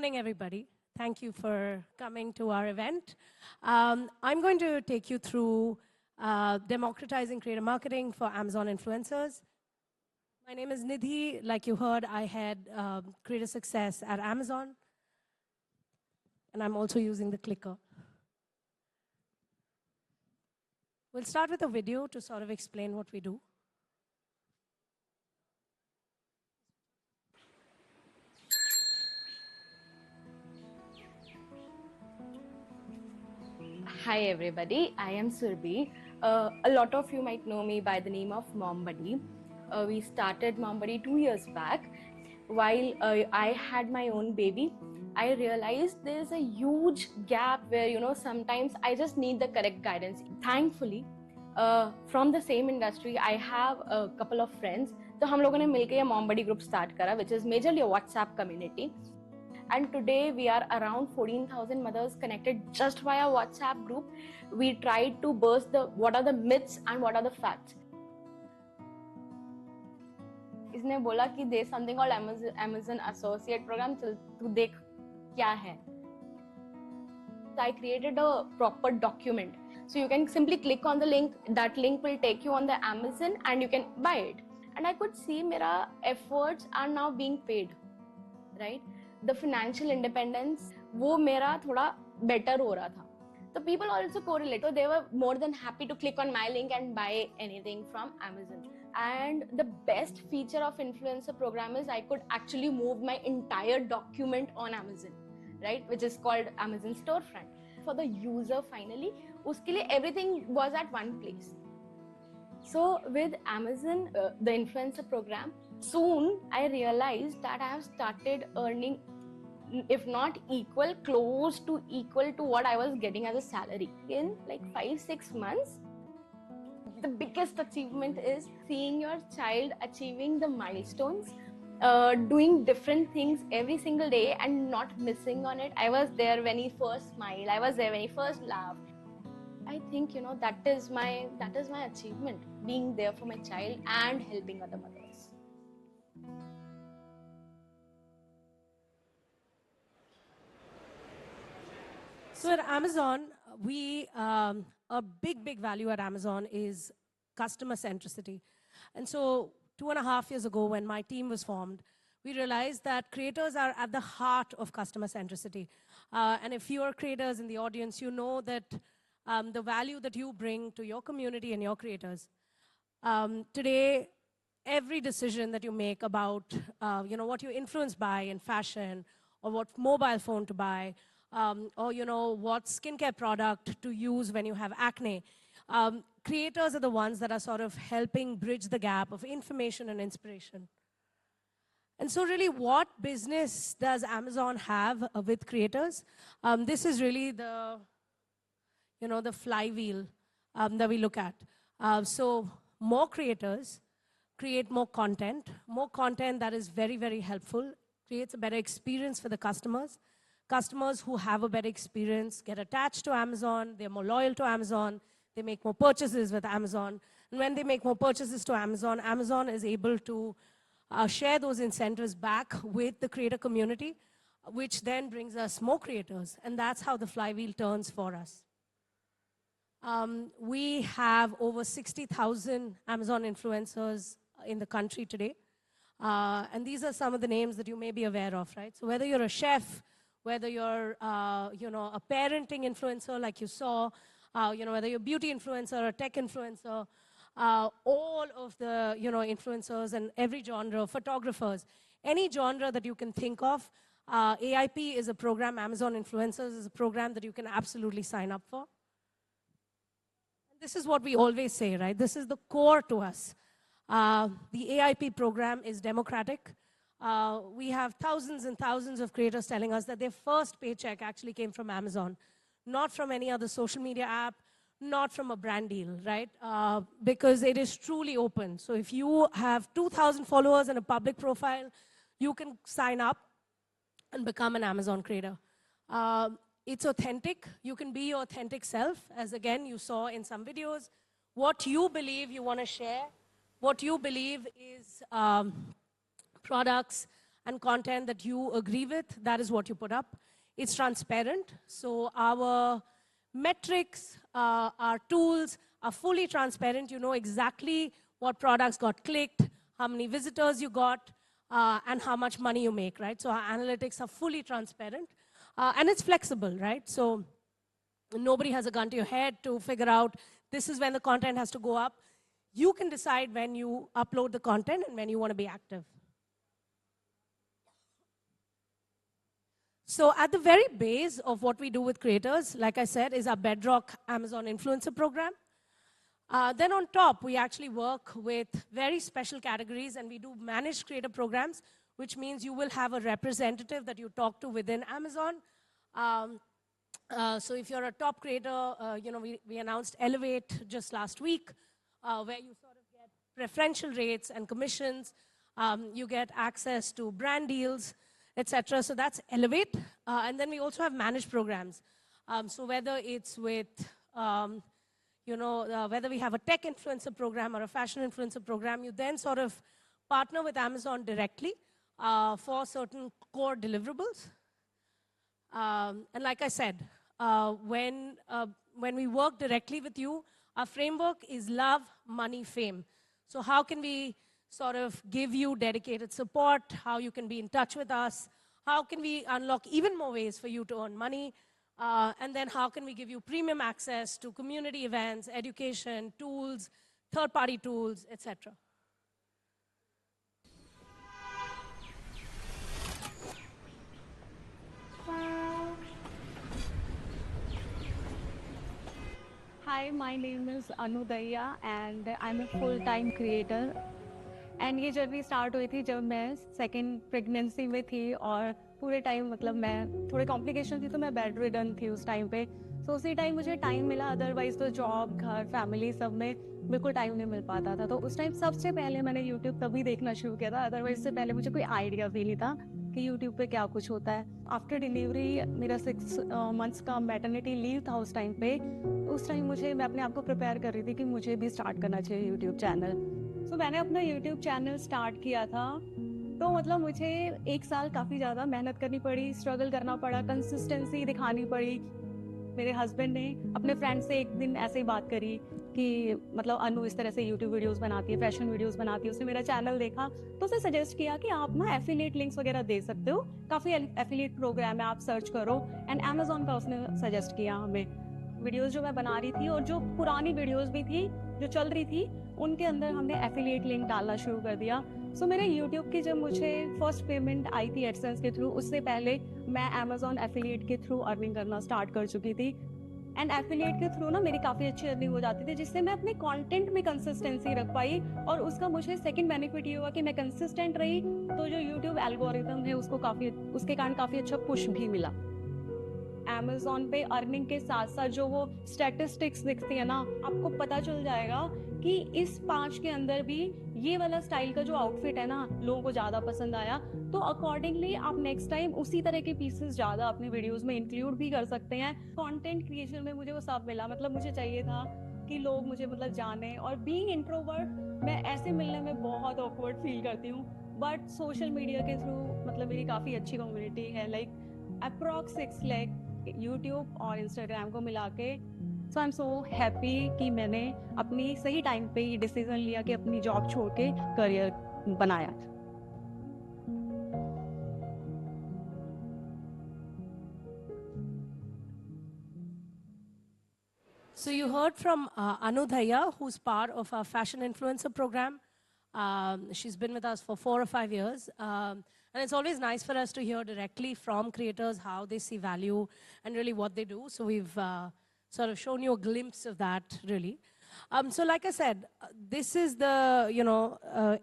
morning, everybody. Thank you for coming to our event. I'm going to take you through democratizing creator marketing for Amazon influencers. My name is Nidhi. Like you heard, I had creator success at Amazon. And I'm also using the clicker. We'll start with a video to sort of explain what we do. Hi everybody, I am Surbhi. A lot of you might know me by the name of Mom Buddy. We started Mom Buddy 2 years back. While I had my own baby, I realized there's a huge gap where sometimes I just need the correct guidance. Thankfully, from the same industry, I have a couple of friends. So हम लोगों ने मिलके ये Mom Buddy group start करा, which is majorly a WhatsApp community. And today we are around 14,000 mothers connected just via WhatsApp group. We tried to burst what are the myths and what are the facts. इसने बोला कि there's something called Amazon Associate Program. चल तू देख क्या है. I created a proper document. So you can simply click on the link. That link will take you on the Amazon and you can buy it. And I could see मेरा efforts are now being paid, right? The financial independence वो मेरा थोड़ा better हो रहा था. So people also correlate. So they were more than happy to click on my link and buy anything from Amazon. And the best feature of influencer program is I could actually move my entire document on Amazon, right? Which is called Amazon storefront. For the user finally, उसके लिए everything was at one place. So with Amazon, the influencer program, soon I realized that I have started earning, if not equal, close to equal to what I was getting as a salary. In like 5-6 months, the biggest achievement is seeing your child achieving the milestones, doing different things every single day and not missing on it. I was there when he first smiled. I was there when he first laughed. I think that is my achievement, being there for my child and helping other mothers. So at Amazon, a big value at Amazon is customer centricity. And so 2.5 years ago, when my team was formed, we realized that creators are at the heart of customer centricity. And if you are creators in the audience, you know that the value that you bring to your community and your creators. Today, every decision that you make about what you're influenced by in fashion, or what mobile phone to buy, or what skincare product to use when you have acne, creators are the ones that are sort of helping bridge the gap of information and inspiration. And so really, what business does Amazon have with creators? This is really the flywheel that we look at. So more creators create more content that is very helpful, creates a better experience for the customers. Customers who have a better experience get attached to Amazon, they're more loyal to Amazon, they make more purchases with Amazon. And when they make more purchases to Amazon, Amazon is able to share those incentives back with the creator community, which then brings us more creators. And that's how the flywheel turns for us. We have over 60,000 Amazon influencers in the country today. And these are some of the names that you may be aware of, right? So whether you're a chef, whether you're a parenting influencer like you saw, whether you're a beauty influencer or a tech influencer, all of the influencers and every genre, photographers, any genre that you can think of, AIP is a program, Amazon Influencers is a program that you can absolutely sign up for. This is what we always say, right? This is the core to us. The AIP program is democratic. We have thousands and thousands of creators telling us that their first paycheck actually came from Amazon, not from any other social media app, not from a brand deal, right? Because it is truly open. So if you have 2,000 followers and a public profile, you can sign up and become an Amazon creator. It's authentic. You can be your authentic self, as again you saw in some videos. What you believe you want to share, what you believe is products and content that you agree with, that is what you put up. It's transparent. So our metrics, our tools are fully transparent. You know exactly what products got clicked, how many visitors you got, and how much money you make, right? So our analytics are fully transparent. And it's flexible, right? So nobody has a gun to your head to figure out this is when the content has to go up. You can decide when you upload the content and when you want to be active. So at the very base of what we do with creators, like I said, is our bedrock Amazon influencer program. Then on top, we actually work with very special categories, and we do managed creator programs, which means you will have a representative that you talk to within Amazon. So if you're a top creator, we announced Elevate just last week, where you sort of get preferential rates and commissions. You get access to brand deals, etc. So that's Elevate. And then we also have managed programs. So whether it's with, whether we have a tech influencer program or a fashion influencer program, you then sort of partner with Amazon directly for certain core deliverables. And like I said, when we work directly with you, our framework is love, money, fame. So how can we sort of give you dedicated support, how you can be in touch with us, how can we unlock even more ways for you to earn money, and then how can we give you premium access to community events, education, tools, third-party tools, etc. Hi, my name is Anudaya and I'm a full-time creator. And ये journey start हुई थी जब मैं second pregnancy में थी और पूरे time मतलब मैं थोड़े कॉम्प्लिकेशन थी तो मैं बेड रिडन थी उस टाइम पे. सो उसी टाइम मुझे टाइम मिला, अदरवाइज तो जॉब, घर, फैमिली सब में बिल्कुल टाइम नहीं मिल पाता था. तो उस टाइम सबसे पहले मैंने यूट्यूब तभी देखना शुरू किया था, अदरवाइज से पहले मुझे कोई आइडिया भी नहीं था कि यूट्यूब पे क्या कुछ होता है. आफ्टर डिलीवरी मेरा 6 मंथ्स का मैटरनिटी लीव था उस टाइम पे. उस टाइम मैं अपने आप को प्रिपेयर कर रही थी कि मुझे भी स्टार्ट करना चाहिए यूट्यूब चैनल. सो मैंने अपना यूट्यूब चैनल स्टार्ट किया था. तो मतलब मुझे 1 साल काफ़ी ज़्यादा मेहनत करनी पड़ी, स्ट्रगल करना पड़ा, कंसिस्टेंसी दिखानी पड़ी. मेरे हस्बैंड ने अपने फ्रेंड से एक दिन ऐसे ही बात करी कि मतलब अनु इस तरह से यूट्यूब वीडियोस बनाती है, फैशन वीडियोस बनाती है. उसने मेरा चैनल देखा तो उसने सजेस्ट किया कि आप ना एफिलिएट लिंक्स वगैरह दे सकते हो, काफ़ी एफिलिएट प्रोग्राम है, आप सर्च करो. एंड अमेजोन का उसने सजेस्ट किया हमें. वीडियोस जो मैं बना रही थी और जो पुरानी वीडियोस भी थी जो चल रही थी उनके अंदर हमने एफिलिएट लिंक डालना शुरू कर दिया. सो मेरे यूट्यूब की जब मुझे फर्स्ट पेमेंट आई थी एडसेंस के थ्रू, उससे पहले मैं अमेजोन एफिलिएट के थ्रू अर्निंग करना स्टार्ट कर चुकी थी. एंड एफिलिएट के थ्रू ना मेरी काफ़ी अच्छी अर्निंग हो जाती थी, जिससे मैं अपने कंटेंट में कंसिस्टेंसी रख पाई. और उसका मुझे सेकंड बेनिफिट ये हुआ कि मैं कंसिस्टेंट रही तो जो यूट्यूब एल्गोरिथम है उसके कारण काफ़ी अच्छा पुश भी मिला. अमेजोन पे अर्निंग के साथ साथ जो वो स्टैटिस्टिक्स दिखती है ना, आपको पता चल जाएगा कि इस 5 के अंदर भी ये वाला स्टाइल का जो आउटफिट है ना लोगों को ज़्यादा पसंद आया. तो अकॉर्डिंगली आप नेक्स्ट टाइम उसी तरह के पीसेस ज़्यादा अपने वीडियोस में इंक्लूड भी कर सकते हैं. कंटेंट क्रिएशन में मुझे वो सब मिला. मतलब मुझे चाहिए था कि लोग मुझे मतलब जाने. और बीइंग इंट्रोवर्ट मैं ऐसे मिलने में बहुत ऑकवर्ड फील करती हूँ, बट सोशल मीडिया के थ्रू मतलब मेरी काफ़ी अच्छी कम्युनिटी है. लाइक अप्रॉक्स 6 लाख यूट्यूब और इंस्टाग्राम को मिला के. सो आई एम सो हैप्पी कि मैंने अपनी सही टाइम पे ये डिसीजन लिया कि अपनी जॉब छोड़ के करियर बनाया. So you heard from Anudaya, who's part of our fashion influencer program. She's been with us for 4 or 5 years. And it's always nice for us to hear directly from creators how they see value and really what they do. So we've sort of shown you a glimpse of that, really. So like I said, this is the,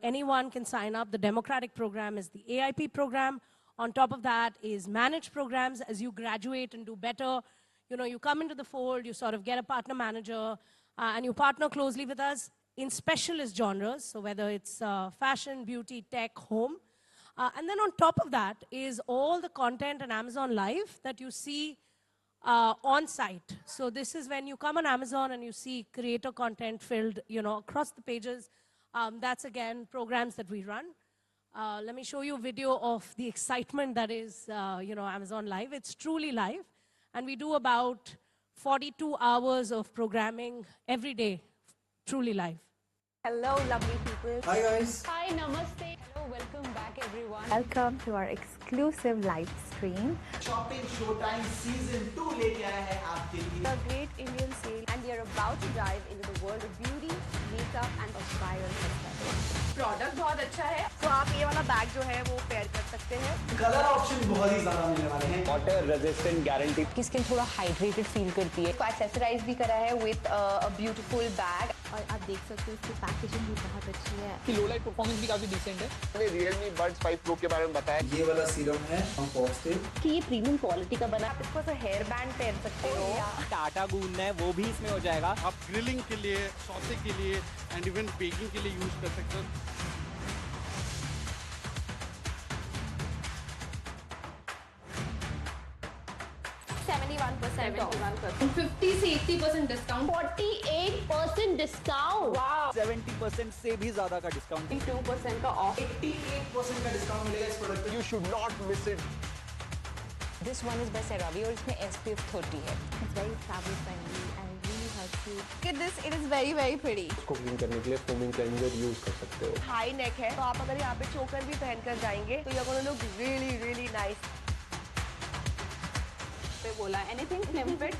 anyone can sign up. The democratic program is the AIP program. On top of that is managed programs. As you graduate and do better, you come into the fold, you sort of get a partner manager, and you partner closely with us in specialist genres. So whether it's fashion, beauty, tech, home. And then on top of that is all the content on Amazon Live that you see on site. So this is when you come on Amazon and you see creator content filled, across the pages. That's again programs that we run. Let me show you a video of the excitement that is, Amazon Live. It's truly live. And we do about 42 hours of programming every day, truly live. Hello, lovely people. Hi guys. Hi, namaste. Hello, welcome back everyone. Welcome to our exclusive live stream. Shopping Showtime Season 2 लेके आया है आपके लिए. The Great Indian Sale, and we are about to dive into the world of beauty, makeup, and viral aesthetics. Product बहुत अच्छा है. तो आप ये वाला बैग जो है वो पेयर कर सकते हैं. कलर ऑप्शन बहुत ही ज्यादा मिलने वाले हैं. Water resistant guarantee. की स्किन थोड़ा हाइड्रेटेड फील करती है. इसको एक्सेसराइज भी करा है विद अ ब्यूटीफुल बैग. और आप देख सकते हो इसकी पैकेजिंग भी बहुत अच्छी है. की लो लाइट परफॉर्मेंस भी काफी डिसेंट है. मैंने Realme Buds 5 Pro के बारे में बताया. ये वाला सीरम है पॉजिटिव कि ये प्रीमियम क्वालिटी का बना. आप इसको हेयर बैंड पहन सकते हो. टाटा गूंद है वो भी इसमें हो जाएगा. आप ग्रिलिंग के लिए, सॉसे के लिए एंड इवन बेकिंग के लिए यूज कर सकते हो. 71%. 50 से 80% डिस्काउंट. 48% डिस्काउंट. 70% से भी ज्यादा का डिस्काउंट. 2% का ऑफ. 88% का डिस्काउंट मिलेगा इस प्रोडक्ट पे. You should not miss it. This one is by CeraVe और इसमें SPF 30 है. It's very travel friendly and really helps you. Look at this, it is very very pretty. इसको clean करने के लिए फोमिंग क्लेंजर यूज कर सकते हो. हाई नेक है, तो आप अगर यहाँ पे चोकर भी पहनकर जाएंगे तो you're gonna look really really nice. पे बोला एनीथिंग स्लिम फिट.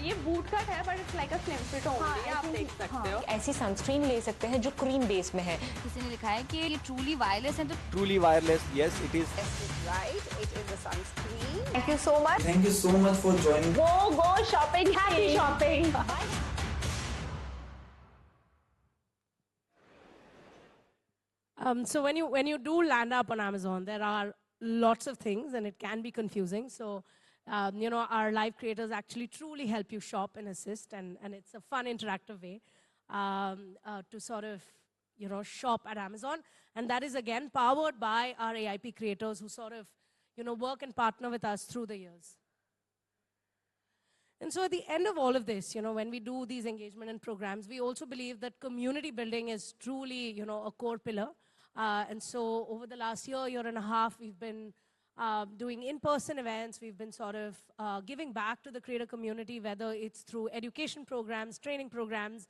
ये बूट कट है but it's like a slim fit only. आप देख सकते हो. ऐसी सनस्क्रीन ले सकते हैं जो क्रीम बेस में है. किसी ने लिखा है कि ये ट्रूली वायरलेस है. तो truly wireless. Yes it is. Right, it is a sunscreen. Thank you so much. Thank you so much for joining. Go shopping. Happy shopping. So when you do land up on Amazon, there are lots of things, and it can be confusing. So, our live creators actually truly help you shop and assist, and it's a fun, interactive way to sort of, shop at Amazon. And that is, again, powered by our AIP creators who sort of, work and partner with us through the years. And so at the end of all of this, when we do these engagement and programs, we also believe that community building is truly, a core pillar. And so over the last year and a half, we've been doing in-person events. We've been sort of giving back to the creator community, whether it's through education programs, training programs,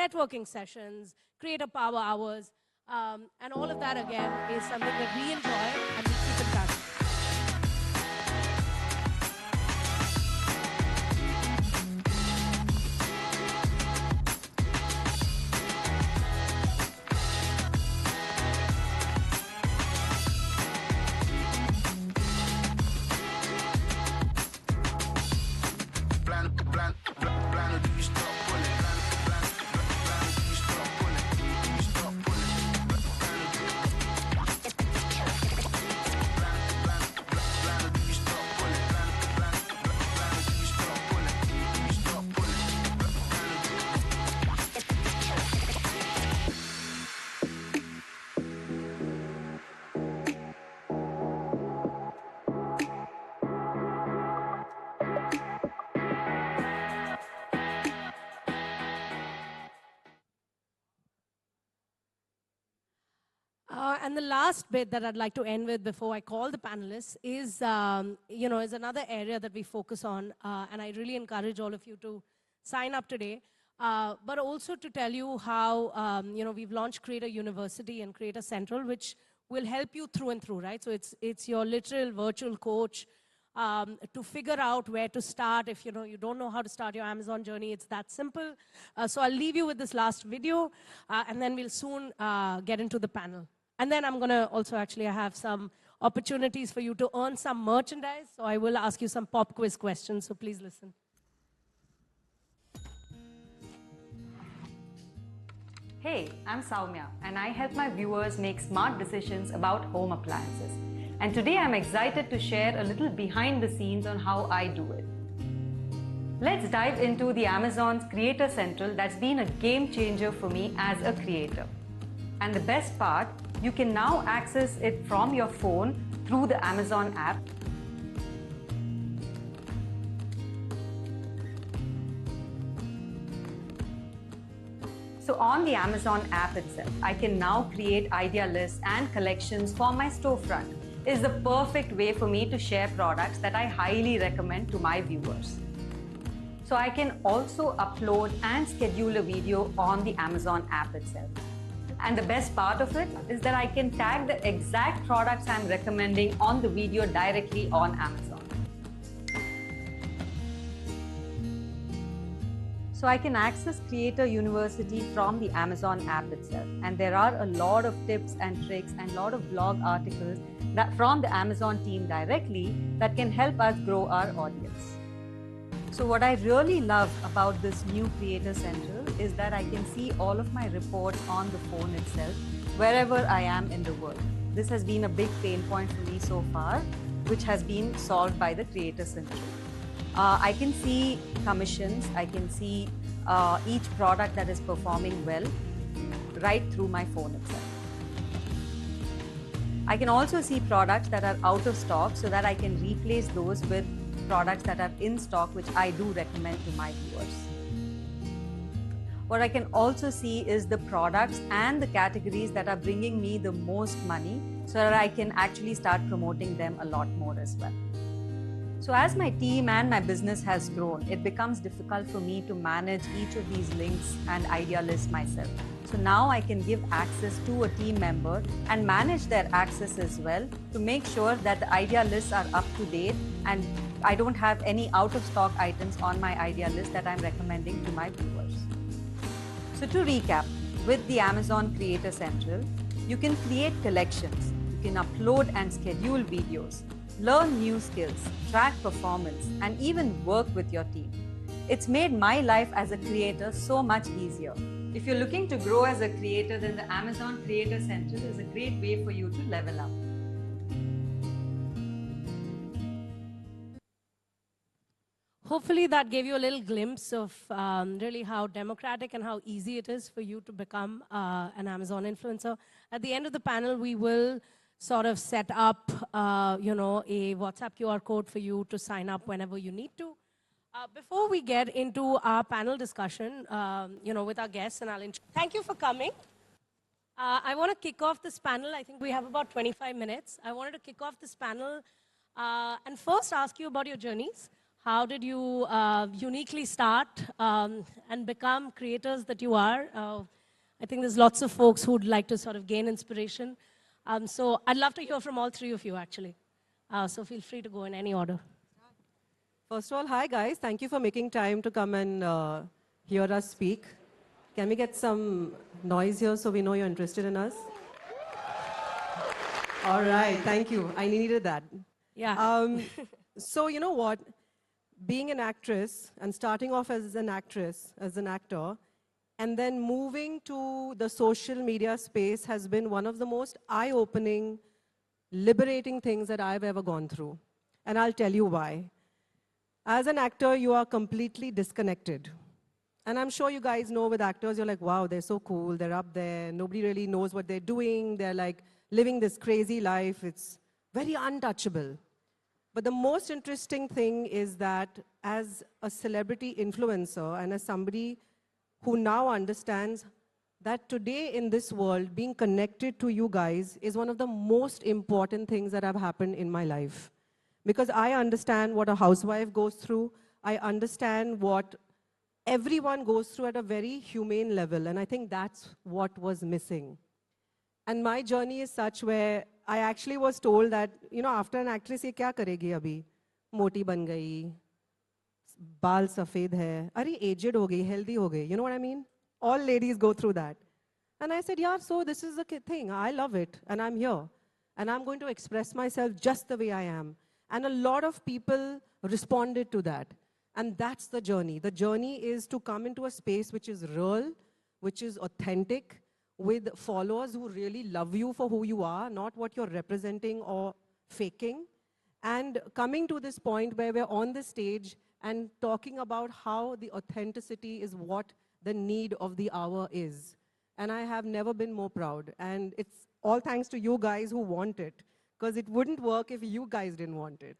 networking sessions, creator power hours. And all of that, again, is something that we enjoy and we keep in touch. And the last bit that I'd like to end with before I call the panelists is, is another area that we focus on. And I really encourage all of you to sign up today. But also to tell you how, we've launched Creator University and Creator Central, which will help you through and through, right? So it's your literal virtual coach to figure out where to start. If, you don't know how to start your Amazon journey, it's that simple. So I'll leave you with this last video, and then we'll soon get into the panel. And then I'm going to also actually have some opportunities for you to earn some merchandise. So I will ask you some pop quiz questions, so please listen. Hey, I'm Soumya, and I help my viewers make smart decisions about home appliances. And today I'm excited to share a little behind the scenes on how I do it. Let's dive into the Amazon's Creator Central that's been a game changer for me as a creator. And the best part, you can now access it from your phone through the Amazon app. So So on the Amazon app itself, I can now create idea lists and collections for my storefront. It is the perfect way for me to share products that I highly recommend to my viewers. So I can also upload and schedule a video on the Amazon app itself. And the best part of it is that I can tag the exact products I'm recommending on the video directly on Amazon. So I can access Creator University from the Amazon app itself. And there are a lot of tips and tricks and a lot of blog articles that from the Amazon team directly that can help us grow our audience. So what I really love about this new Creator Central is that I can see all of my reports on the phone itself, wherever I am in the world. This has been a big pain point for me so far, which has been solved by the Creator Central. I can see commissions, I can see each product that is performing well right through my phone itself. I can also see products that are out of stock so that I can replace those with products that are in stock, which I do recommend to my viewers. What I can also see is the products and the categories that are bringing me the most money so that I can actually start promoting them a lot more as well. So as my team and my business has grown, it becomes difficult for me to manage each of these links and idea lists myself. So now I can give access to a team member and manage their access as well to make sure that the idea lists are up to date and I don't have any out of stock items on my idea list that I'm recommending to my viewers. So to recap, with the Amazon Creator Central, you can create collections, you can upload and schedule videos, learn new skills, track performance, and even work with your team. It's made my life as a creator so much easier. If you're looking to grow as a creator, then the Amazon Creator Central is a great way for you to level up. Hopefully that gave you a little glimpse of really how democratic and how easy it is for you to become an Amazon influencer. At the end of the panel, we will sort of set up, a WhatsApp QR code for you to sign up whenever you need to. Before we get into our panel discussion, with our guests, and thank you for coming. I want to kick off this panel. I think we have about 25 minutes. I wanted to kick off this panel and first ask you about your journeys. How did you uniquely start and become creators that you are? I think there's lots of folks who'd like to sort of gain inspiration. So I'd love to hear from all three of you, actually. So feel free to go in any order. First of all, hi guys. Thank you for making time to come and hear us speak. Can we get some noise here so we know you're interested in us? All right, thank you. I needed that. Yeah. So you know what? Being an actress and starting off as an actress, as an actor, and then moving to the social media space has been one of the most eye-opening, liberating things that I've ever gone through. And I'll tell you why. As an actor, you are completely disconnected. And I'm sure you guys know with actors, you're like, wow, they're so cool, they're up there, nobody really knows what they're doing, they're like living this crazy life, it's very untouchable. But the most interesting thing is that as a celebrity influencer and as somebody who now understands that today in this world, being connected to you guys is one of the most important things that have happened in my life. Because I understand what a housewife goes through, I understand what everyone goes through at a very humane level, and I think that's what was missing. And my journey is such where I actually was told that, after an actress, ye kya karegi abhi? Moti ban gayi, baal safed hai, are aged ho gayi, healthy ho gayi, you know what I mean? All ladies go through that. And I said, yeah, so this is the thing, I love it, and I'm here. And I'm going to express myself just the way I am. And a lot of people responded to that. And that's the journey. The journey is to come into a space which is real, which is authentic, with followers who really love you for who you are, not what you're representing or faking. And coming to this point where we're on the stage and talking about how the authenticity is what the need of the hour is. And I have never been more proud. And it's all thanks to you guys who want it, because it wouldn't work if you guys didn't want it.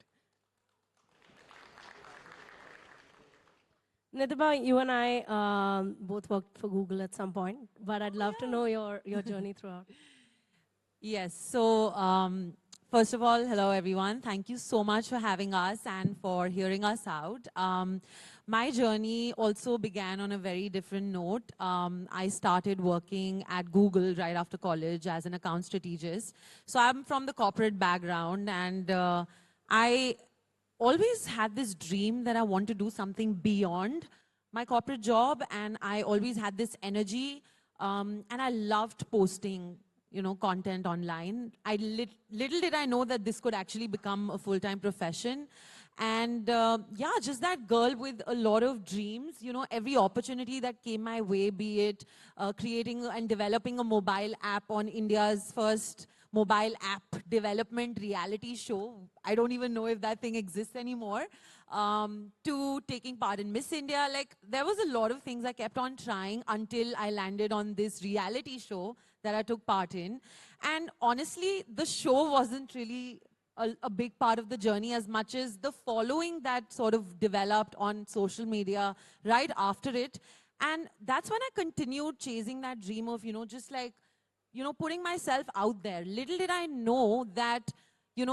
Nithiba, you and I both worked for Google at some point, but I'd love to know your journey throughout. Yes, so first of all, hello everyone. Thank you so much for having us and for hearing us out. My journey also began on a very different note. I started working at Google right after college as an account strategist. So I'm from the corporate background, and I always had this dream that I want to do something beyond my corporate job, and I always had this energy, and I loved posting, content online. Little did I know that this could actually become a full-time profession. And yeah, just that girl with a lot of dreams, every opportunity that came my way, be it creating and developing a mobile app on India's first mobile app development reality show. I don't even know if that thing exists anymore. To taking part in Miss India. Like, there was a lot of things I kept on trying until I landed on this reality show that I took part in. And honestly, the show wasn't really a big part of the journey as much as the following that sort of developed on social media right after it. And that's when I continued chasing that dream of, just like, putting myself out there. Little did I know that,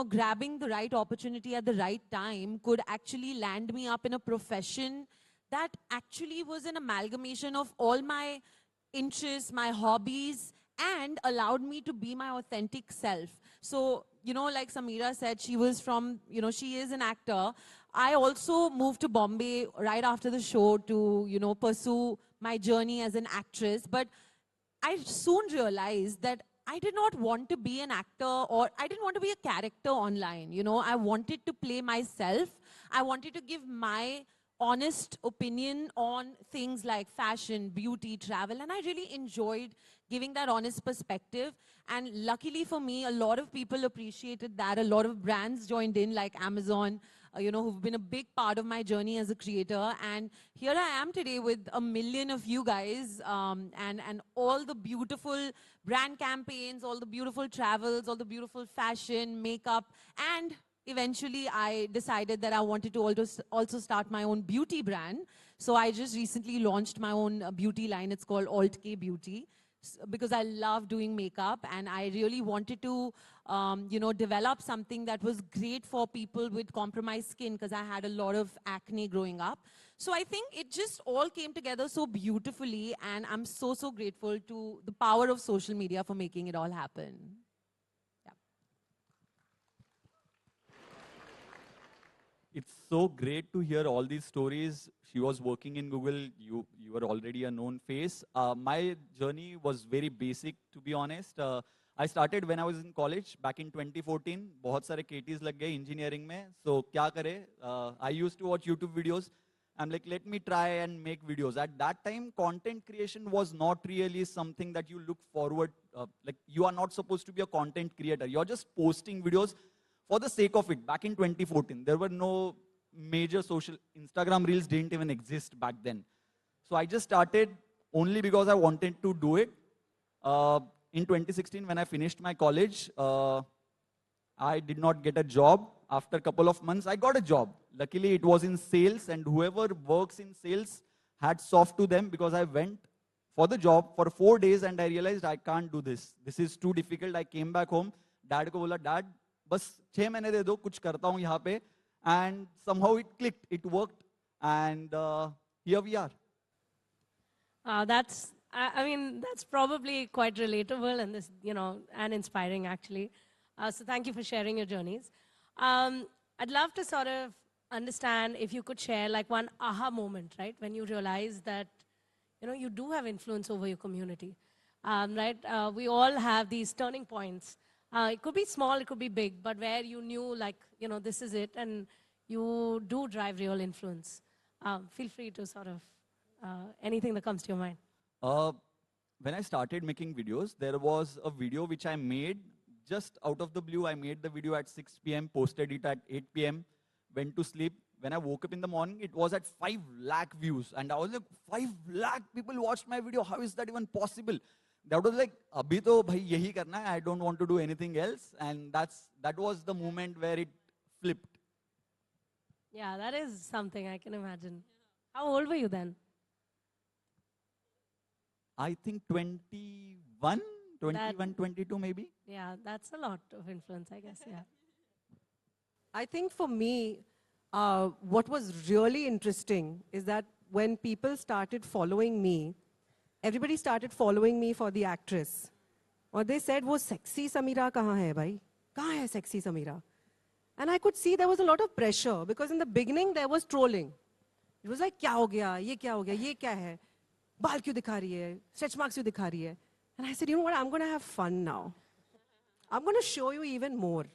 grabbing the right opportunity at the right time could actually land me up in a profession that actually was an amalgamation of all my interests, my hobbies, and allowed me to be my authentic self. So, like Samira said, she was from, she is an actor. I also moved to Bombay right after the show to, pursue my journey as an actress. But I soon realized that I did not want to be an actor, or I didn't want to be a character online. I wanted to play myself. I wanted to give my honest opinion on things like fashion, beauty, travel, and I really enjoyed giving that honest perspective. And luckily for me, a lot of people appreciated that. A lot of brands joined in, like Amazon, who've been a big part of my journey as a creator. And here I am today with 1 million of you guys, and all the beautiful brand campaigns, all the beautiful travels, all the beautiful fashion, makeup, and eventually I decided that I wanted to also start my own beauty brand. So I just recently launched my own beauty line. It's called Alt K Beauty, because I love doing makeup, and I really wanted to, develop something that was great for people with compromised skin, because I had a lot of acne growing up. So I think it just all came together so beautifully, and I'm so, so grateful to the power of social media for making it all happen. It's so great to hear all these stories. She was working in Google. You were already a known face. My journey was very basic, to be honest. I started when I was in college back in 2014. बहुत सारे KTs लग गए engineering में. So क्या करे? I used to watch YouTube videos. I'm like, let me try and make videos. At that time, content creation was not really something that you look forward. Like, you are not supposed to be a content creator. You're just posting videos for the sake of it. Back in 2014, there were no major social, Instagram Reels didn't even exist back then. So I just started only because I wanted to do it. In 2016, when I finished my college, I did not get a job. After a couple of months, I got a job. Luckily, it was in sales, and whoever works in sales, hats off to them, because I went for the job for 4 days and I realized I can't do this. This is too difficult. I came back home. Dad ko bola, Dad, बस 6 महीने दे दो, कुछ करता हूँ यहाँ पे. And somehow it clicked, it worked, and here we are. I mean, that's probably quite relatable and and inspiring actually. So thank you for sharing your journeys. I'd love to sort of understand if you could share like one aha moment, right? When you realize that, you do have influence over your community, right? We all have these turning points. It could be small, it could be big, but where you knew like, this is it, and you do drive real influence. Feel free to sort of, anything that comes to your mind. When I started making videos, there was a video which I made just out of the blue. I made the video at 6 p.m., posted it at 8 p.m., went to sleep. When I woke up in the morning, it was at 5 lakh views. And I was like, 5 lakh people watched my video. How is that even possible? That was like, abhi to bhai yahi karna hai. I don't want to do anything else. And that was the moment where it flipped. Yeah, that is something I can imagine. How old were you then? I think 21, 22 maybe. Yeah, that's a lot of influence, I guess, yeah. I think for me, what was really interesting is that when people started following me, everybody started following me for the actress. Or they said, wo sexy Samira kahan hai bhai? Kahan hai sexy Samira? And I could see there was a lot of pressure because in the beginning there was trolling. It was like, kya ho gaya? Ye kya ho gaya? Ye kya hai? Baal kyun dikha rahi hai? Stretch marks kyun dikha rahi hai? And I said, you know what? I'm going to have fun now. I'm going to show you even more.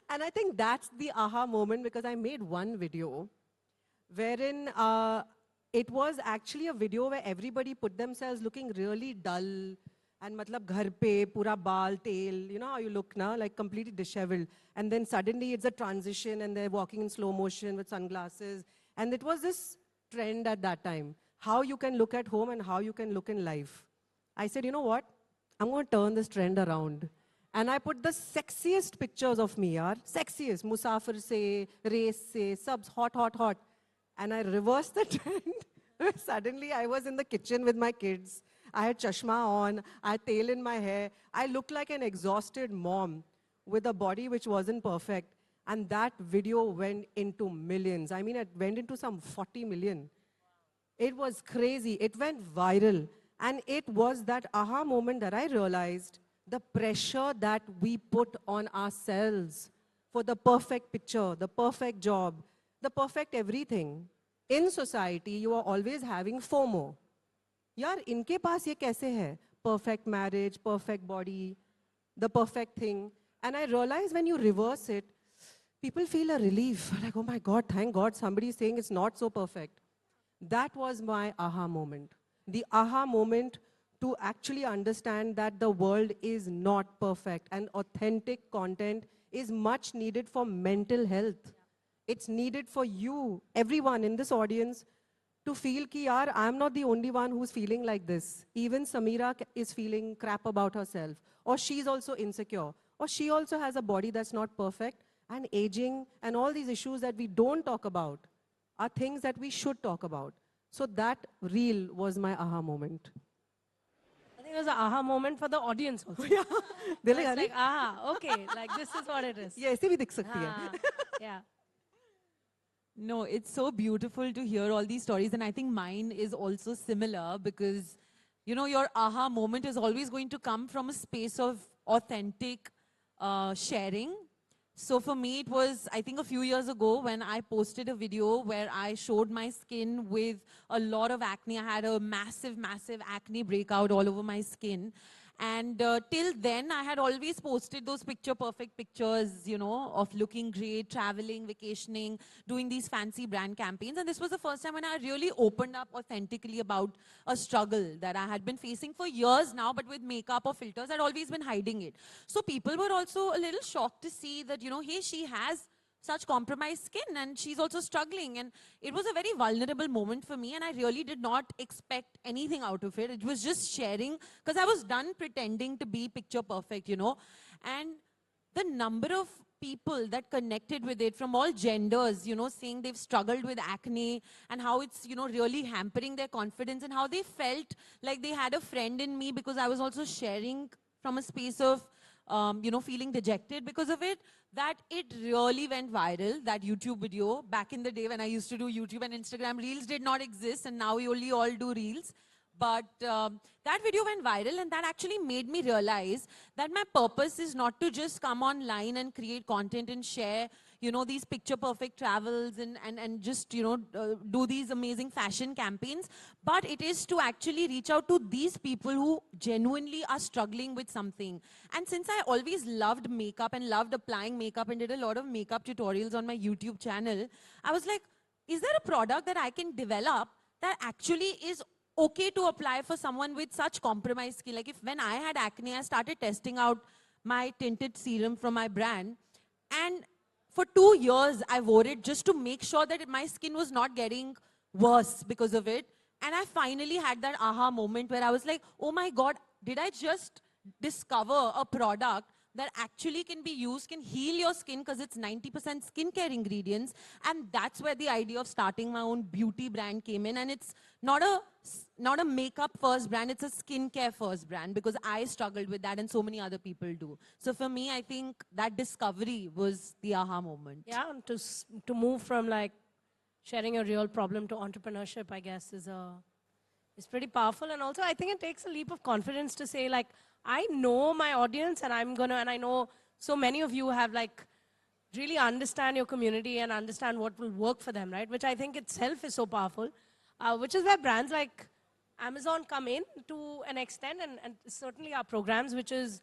And I think that's the aha moment because I made one video wherein it was actually a video where everybody put themselves looking really dull and matlab ghar pe, pura baal, tail, you know how you look now, like completely disheveled. And then suddenly it's a transition and they're walking in slow motion with sunglasses. And it was this trend at that time, how you can look at home and how you can look in life. I said, you know what? I'm going to turn this trend around. And I put the sexiest pictures of me, yaar. Sexiest. Musafir se, race se, subs, hot, hot, hot. And I reversed the trend. Suddenly I was in the kitchen with my kids. I had chashma on. I had tail in my hair. I looked like an exhausted mom with a body which wasn't perfect. And that video went into millions. I mean, it went into some 40 million. It was crazy. It went viral. And it was that aha moment that I realized the pressure that we put on ourselves for the perfect picture, the perfect job, the perfect everything. In society, you are always having FOMO. Yaar, inke paas ye kaise hai? Perfect marriage, perfect body, the perfect thing. And I realized when you reverse it, people feel a relief. Like, oh my God, thank God somebody is saying it's not so perfect. That was my aha moment. The aha moment to actually understand that the world is not perfect and authentic content is much needed for mental health. It's needed for you, everyone in this audience, to feel ki yaar, I'm not the only one who's feeling like this. Even Samira is feeling crap about herself, or she's also insecure, or she also has a body that's not perfect, and aging and all these issues that we don't talk about are things that we should talk about. So that reel was my aha moment. I think it was an aha moment for the audience also. Yeah. They're It's like, like, aha, okay, like this is what it is. ये ऐसे भी दिख सकती है. Ah, yeah. No, it's so beautiful to hear all these stories. And I think mine is also similar because, you know, your aha moment is always going to come from a space of authentic sharing. So for me, it was, I think a few years ago when I posted a video where I showed my skin with a lot of acne. I had a massive, massive acne breakout all over my skin. And till then, I had always posted those picture-perfect pictures, you know, of looking great, traveling, vacationing, doing these fancy brand campaigns. And this was the first time when I really opened up authentically about a struggle that I had been facing for years now, but with makeup or filters, I'd always been hiding it. So people were also a little shocked to see that, you know, hey, she has such compromised skin and she's also struggling, and it was a very vulnerable moment for me, and I really did not expect anything out of it. It was just sharing because I was done pretending to be picture perfect, you know. And the number of people that connected with it from all genders, you know, saying they've struggled with acne and how it's, you know, really hampering their confidence, and how they felt like they had a friend in me because I was also sharing from a space of you know, feeling dejected because of it, that it really went viral, that YouTube video. Back in the day when I used to do YouTube and Instagram, Reels did not exist, and now we only all do Reels. But that video went viral, and that actually made me realize that my purpose is not to just come online and create content and share, you know, these picture-perfect travels and just, you know, do these amazing fashion campaigns. But it is to actually reach out to these people who genuinely are struggling with something. And since I always loved makeup and loved applying makeup and did a lot of makeup tutorials on my YouTube channel, I was like, is there a product that I can develop that actually is okay to apply for someone with such compromised skin? Like, if when I had acne, I started testing out my tinted serum from my brand, and for 2 years I wore it just to make sure that my skin was not getting worse because of it. And I finally had that aha moment where I was like, oh my God, did I just discover a product that actually can be used, can heal your skin because it's 90% skincare ingredients. And that's where the idea of starting my own beauty brand came in. And it's not a makeup first brand, it's a skincare first brand, because I struggled with that and so many other people do. So for me, I think that discovery was the aha moment. Yeah, and to move from like sharing a real problem to entrepreneurship, I guess, is pretty powerful. And also, I think it takes a leap of confidence to say, like, I know my audience, and I know so many of you have like really understand your community and understand what will work for them, right? Which I think itself is so powerful, which is where brands like Amazon come in to an extent, and certainly our programs, which is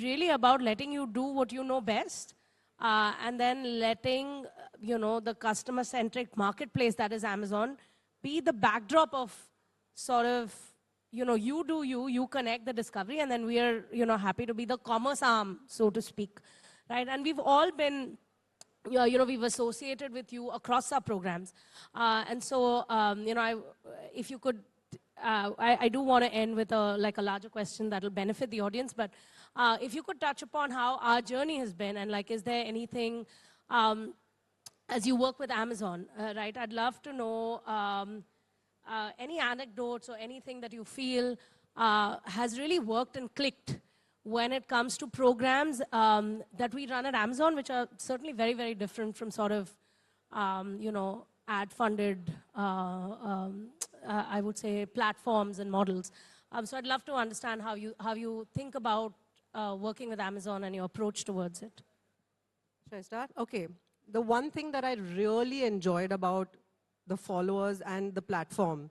really about letting you do what you know best, and then letting, the customer-centric marketplace that is Amazon be the backdrop of sort of, you do you connect the discovery, and then we are, happy to be the commerce arm, so to speak, right? And we've all been, we've associated with you across our programs. And so, if you could, I do want to end with a larger question that will benefit the audience, but if you could touch upon how our journey has been, and like, is there anything, as you work with Amazon, right? I'd love to know any anecdotes or anything that you feel has really worked and clicked when it comes to programs that we run at Amazon, which are certainly very, very different from sort of, ad-funded, I would say, platforms and models. So I'd love to understand how you think about working with Amazon and your approach towards it. Should I start? Okay. The one thing that I really enjoyed about the followers and the platform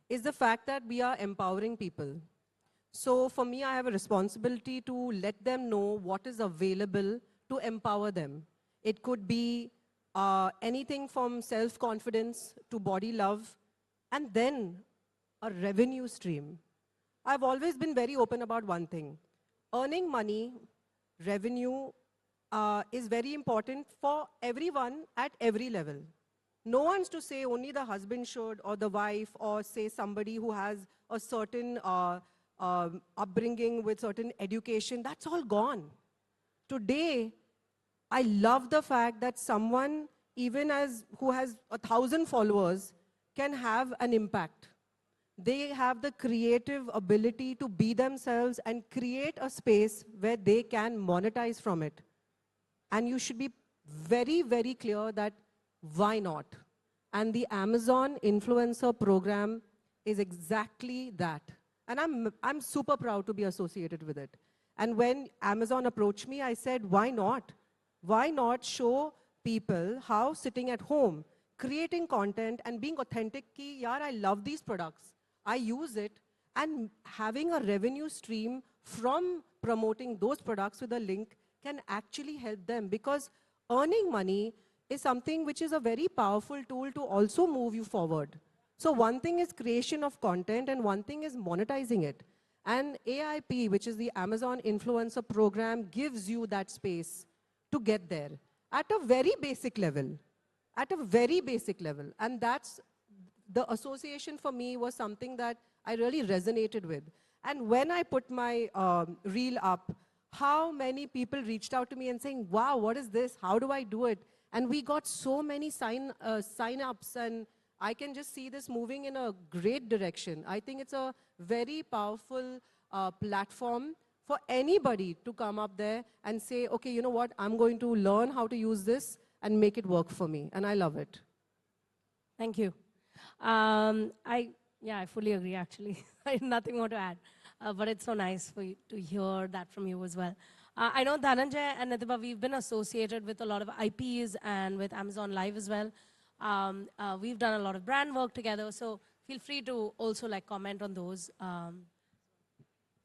is the fact that we are empowering people. So for me, I have a responsibility to let them know what is available to empower them. It could be anything from self-confidence to body love, and then a revenue stream. I've always been very open about one thing. Earning money, revenue, is very important for everyone at every level. No one's to say only the husband should, or the wife, or say somebody who has a certain upbringing with certain education. That's all gone. Today, I love the fact that someone, even who has 1,000 followers, can have an impact. They have the creative ability to be themselves and create a space where they can monetize from it. And you should be very, very clear that why not? And the Amazon influencer program is exactly that. And I'm super proud to be associated with it. And when Amazon approached me, I said, why not? Why not show people how sitting at home, creating content and being authentic, ki, yaar, I love these products, I use it, and having a revenue stream from promoting those products with a link can actually help them, because earning money is something which is a very powerful tool to also move you forward. So one thing is creation of content and one thing is monetizing it. And AIP, which is the Amazon Influencer Program, gives you that space to get there at a very basic level. At a very basic level. And that's the association for me was something that I really resonated with. And when I put my reel up, how many people reached out to me and saying, wow, what is this? How do I do it? And we got so many sign-ups, and I can just see this moving in a great direction. I think it's a very powerful platform for anybody to come up there and say, okay, you know what? I'm going to learn how to use this and make it work for me. And I love it. Thank you. I fully agree, actually. I have nothing more to add. But it's so nice for you to hear that from you as well. I know Dhananjay and Nithiba, we've been associated with a lot of IPs and with Amazon Live as well. We've done a lot of brand work together, so feel free to also comment on those.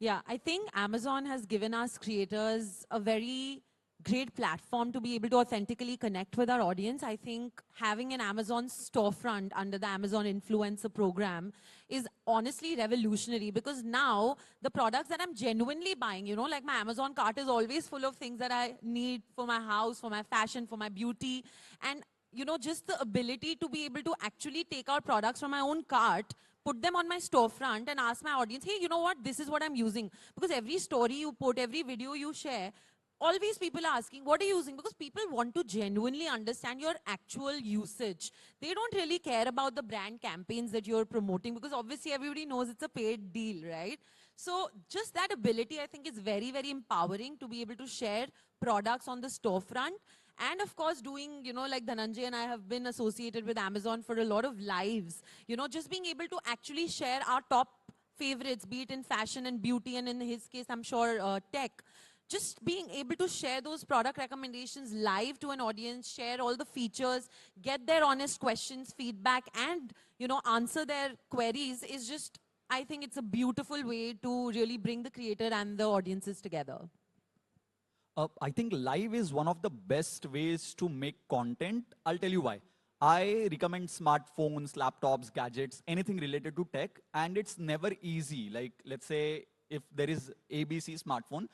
Yeah, I think Amazon has given us creators a very great platform to be able to authentically connect with our audience. I think having an Amazon storefront under the Amazon Influencer Program is honestly revolutionary, because now the products that I'm genuinely buying, like my Amazon cart is always full of things that I need for my house, for my fashion, for my beauty. And you know, just the ability to be able to actually take out products from my own cart, put them on my storefront and ask my audience, hey, you know what, this is what I'm using. Because every story you put, every video you share, always people are asking, what are you using? Because people want to genuinely understand your actual usage. They don't really care about the brand campaigns that you're promoting, because obviously everybody knows it's a paid deal, right? So just that ability, I think, is very, very empowering to be able to share products on the storefront. And of course, doing, you know, like Dhananjay and I have been associated with Amazon for a lot of lives. You know, just being able to actually share our top favorites, be it in fashion and beauty, and in his case, I'm sure, tech. Just being able to share those product recommendations live to an audience, share all the features, get their honest questions, feedback, and, you know, answer their queries is just, I think it's a beautiful way to really bring the creator and the audiences together. I think live is one of the best ways to make content. I'll tell you why. I recommend smartphones, laptops, gadgets, anything related to tech, and it's never easy. Like, let's say if there is ABC smartphone,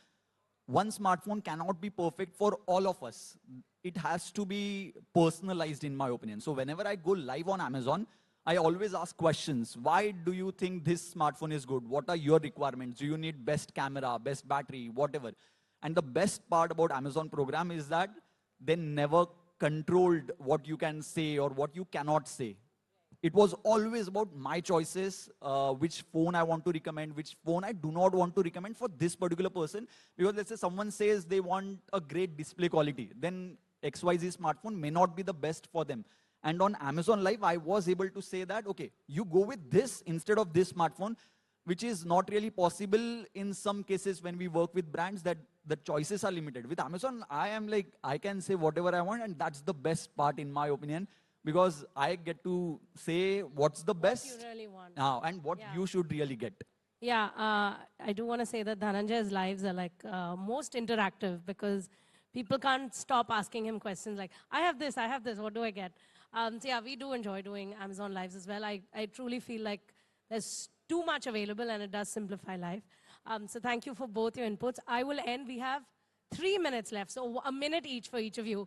one smartphone cannot be perfect for all of us. It has to be personalized, in my opinion. So whenever I go live on Amazon, I always ask questions. Why do you think this smartphone is good? What are your requirements? Do you need best camera, best battery, whatever? And the best part about Amazon program is that they never controlled what you can say or what you cannot say. It was always about my choices, which phone I want to recommend, which phone I do not want to recommend for this particular person. Because let's say someone says they want a great display quality, then XYZ smartphone may not be the best for them. And on Amazon Live, I was able to say that, okay, you go with this instead of this smartphone, which is not really possible in some cases when we work with brands, that the choices are limited. With Amazon, I am like, I can say whatever I want, and that's the best part in my opinion, because I get to say what's the best you really want. and what you should really get. Yeah, I do want to say that Dhananjay's lives are like most interactive, because people can't stop asking him questions like, I have this, what do I get? So yeah, we do enjoy doing Amazon Lives as well. I truly feel like there's too much available and it does simplify life. So thank you for both your inputs. I will end, we have 3 minutes left, so a minute each for each of you.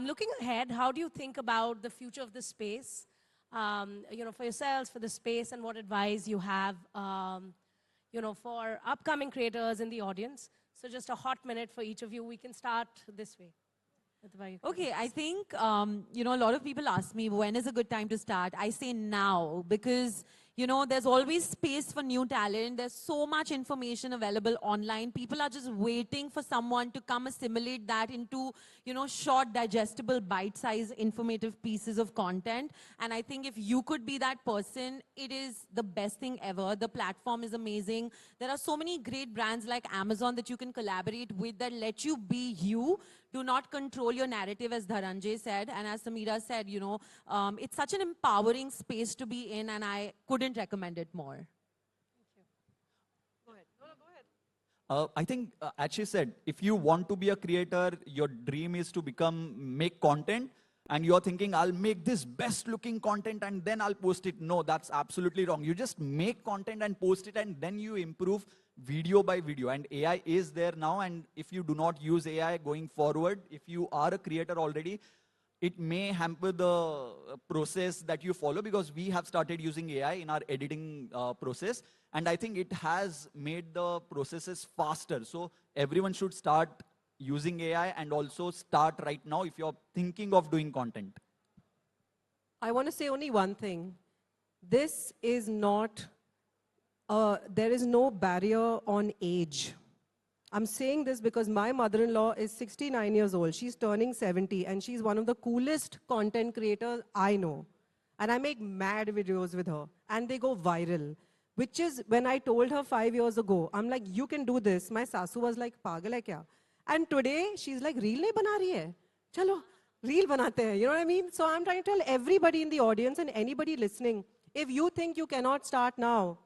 Looking ahead, how do you think about the future of the space? You know, for yourselves, for the space, and what advice you have, you know, for upcoming creators in the audience. So just a hot minute for each of you. We can start this way. Okay, I think, you know, a lot of people ask me, when is a good time to start? I say now, because, you know, there's always space for new talent. There's so much information available online. People are just waiting for someone to come assimilate that into, you know, short, digestible, bite-sized, informative pieces of content. And I think if you could be that person, it is the best thing ever. The platform is amazing. There are so many great brands like Amazon that you can collaborate with that let you be you. Do not control your narrative, as Dhananjay said. And as Samira said, you know, it's such an empowering space to be in, and I couldn't recommend it more. Go ahead. No, go ahead. I think, as she said, if you want to be a creator, your dream is to make content, and you're thinking, I'll make this best looking content and then I'll post it. No, that's absolutely wrong. You just make content and post it, and then you improve video by video. And AI is there now, and if you do not use AI going forward, if you are a creator already, it may hamper the process that you follow, because we have started using AI in our editing process, and I think it has made the processes faster. So everyone should start using AI, and also start right now if you're thinking of doing content. I want to say only one thing. This is not, there is no barrier on age. I'm saying this because my mother-in-law is 69 years old. She's turning 70, and she's one of the coolest content creators I know. And I make mad videos with her, and they go viral. Which is, when I told her 5 years ago, I'm like, you can do this. My sasu was like, pagal hai kya? And today, she's like, reel nahi bana rahi hai. Chalo, reel banate hai. You know what I mean? So I'm trying to tell everybody in the audience and anybody listening, if you think you cannot start now,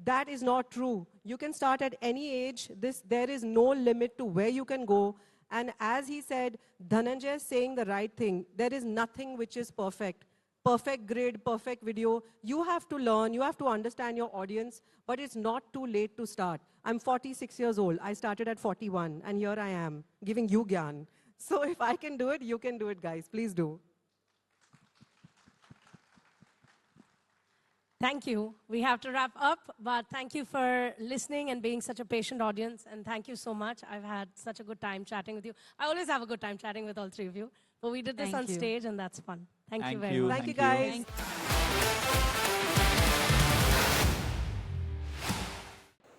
that is not true. You can start at any age. There is no limit to where you can go. And as he said, Dhananjay is saying the right thing. There is nothing which is perfect. Perfect grid, perfect video. You have to learn, you have to understand your audience, but it's not too late to start. I'm 46 years old. I started at 41, and here I am, giving you gyan. So if I can do it, you can do it, guys. Please do. Thank you. We have to wrap up, but thank you for listening and being such a patient audience, and thank you so much. I've had such a good time chatting with you. I always have a good time chatting with all three of you, but we did this Thank on you. stage, and that's fun. Thank you Thank very you. much. Thank you, guys. Thank